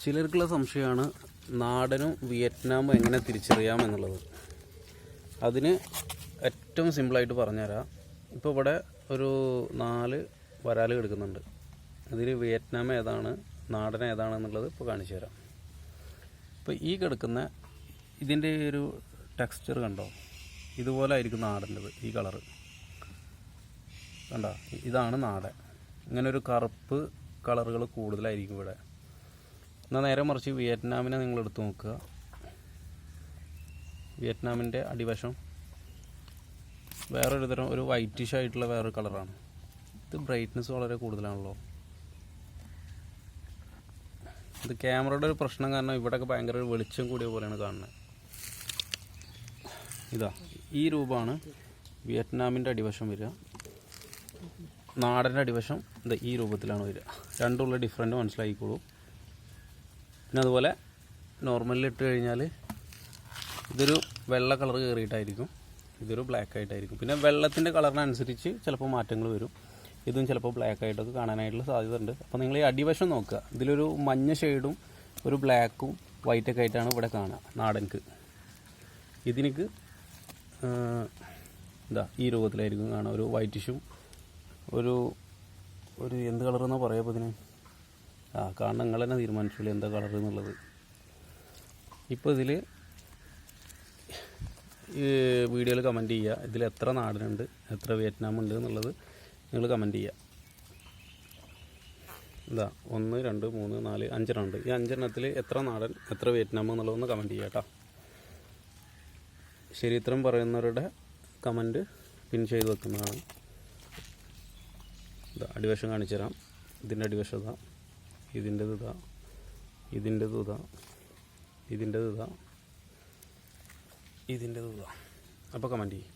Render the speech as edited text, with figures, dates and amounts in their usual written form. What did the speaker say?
ചിലർക്കുള്ള സംശയമാണ് നാടനും വിയറ്റ്നാമും എങ്ങനെ തിരിച്ചറിയാം എന്നുള്ളത്. അതിന് ഏറ്റവും സിമ്പിളായിട്ട് പറഞ്ഞുതരാം. ഇപ്പോൾ ഇവിടെ ഒരു 4 വരാൽ കിടക്കുന്നുണ്ട്. അതിൽ വിയറ്റ്നാം ഏതാണ് നാടൻ ഏതാണെന്നുള്ളത് ഇപ്പോൾ കാണിച്ചു തരാം. ഇപ്പോൾ ഈ കിടക്കുന്ന ഇതിൻ്റെ ഒരു ടെക്സ്ചർ കണ്ടോ, ഇതുപോലെ ആയിരിക്കും നാടൻ്റെത്. ഈ കളറ് കണ്ടോ, ഇതാണ് നാടൻ. ഇങ്ങനെ ഒരു കറുപ്പ് കളറുകൾ കൂടുതലായിരിക്കും ഇവിടെ. എന്നാൽ നേരെ മറിച്ച് വിയറ്റ്നാമിനെ നിങ്ങൾ എടുത്ത് നോക്കുക. വിയറ്റ്നാമിൻ്റെ അടിവശം വേറൊരു തരം ഒരു വൈറ്റിഷ് ആയിട്ടുള്ള വേറൊരു കളറാണ്. ഇത് ബ്രൈറ്റ്നസ് വളരെ കൂടുതലാണല്ലോ. ഇത് ക്യാമറയുടെ ഒരു പ്രശ്നം കാരണം ഇവിടെയൊക്കെ ഭയങ്കര വെളിച്ചം കൂടിയ പോലെയാണ് കാണുന്നത്. ഇതാ ഈ രൂപമാണ് വിയറ്റ്നാമിൻ്റെ അടിവശം വരിക. നാടൻ്റെ അടിവശം ഇത് ഈ രൂപത്തിലാണ് വരിക. രണ്ടുള്ള ഡിഫറൻറ്റ് മനസ്സിലാക്കിക്കോളൂ. പിന്നെ അതുപോലെ നോർമലിൽ ഇട്ട് കഴിഞ്ഞാൽ ഇതൊരു വെള്ള കളർ കയറിയിട്ടായിരിക്കും, ഇതൊരു ബ്ലാക്ക് ആയിട്ടായിരിക്കും. പിന്നെ വെള്ളത്തിൻ്റെ കളറിനനുസരിച്ച് ചിലപ്പോൾ മാറ്റങ്ങൾ വരും. ഇതും ചിലപ്പോൾ ബ്ലാക്ക് ആയിട്ടൊക്കെ കാണാനായിട്ടുള്ള സാധ്യത ഉണ്ട്. അപ്പോൾ നിങ്ങൾ ഈ അടിവശം നോക്കുക. ഇതിലൊരു മഞ്ഞ ഷെയ്ഡും ഒരു ബ്ലാക്കും വൈറ്റൊക്കെ ആയിട്ടാണ് ഇവിടെ കാണുക നാടൻക്ക്. ഇതിനക്ക് ഇതാ ഈ രൂപത്തിലായിരിക്കും കാണുക. ഒരു വൈറ്റിഷും ഒരു എന്ത് കളറെന്നാണ് പറയുക ഇതിന്, കാരണം നിങ്ങൾ തന്നെ തീരുമാനിച്ചോളൂ എന്താ കളർ എന്നുള്ളത്. ഇപ്പോൾ ഇതിൽ ഈ വീഡിയോയിൽ കമൻറ്റ് ചെയ്യുക, ഇതിൽ എത്ര നാടനുണ്ട് എത്ര വിയറ്റ്നാം ഉണ്ട് എന്നുള്ളത് നിങ്ങൾ കമൻറ്റ് ചെയ്യുക. ഇതാ 1 2 3 4 5 ഉണ്ട്. ഈ 5 എത്ര നാടൻ എത്ര വിയറ്റ്നാം എന്നുള്ളതൊന്ന് കമൻറ്റ് ചെയ്യുക കേട്ടോ. ശരി ഉത്തരം പറയുന്നവരുടെ കമൻറ്റ് പിൻ ചെയ്ത് വെക്കുന്നതാണ്. ഇതാ അടിവശം കാണിച്ചു തരാം. ഇതിൻ്റെ അടിവശം ഇതാ, ഇതിൻ്റെത് ഇതാ, ഇതിൻ്റെത് ഇതാ, ഇതിൻ്റെത് ഇതാ, ഇതിൻ്റെത് ഇതാ. അപ്പോൾ കമൻറ്റ് ചെയ്യും.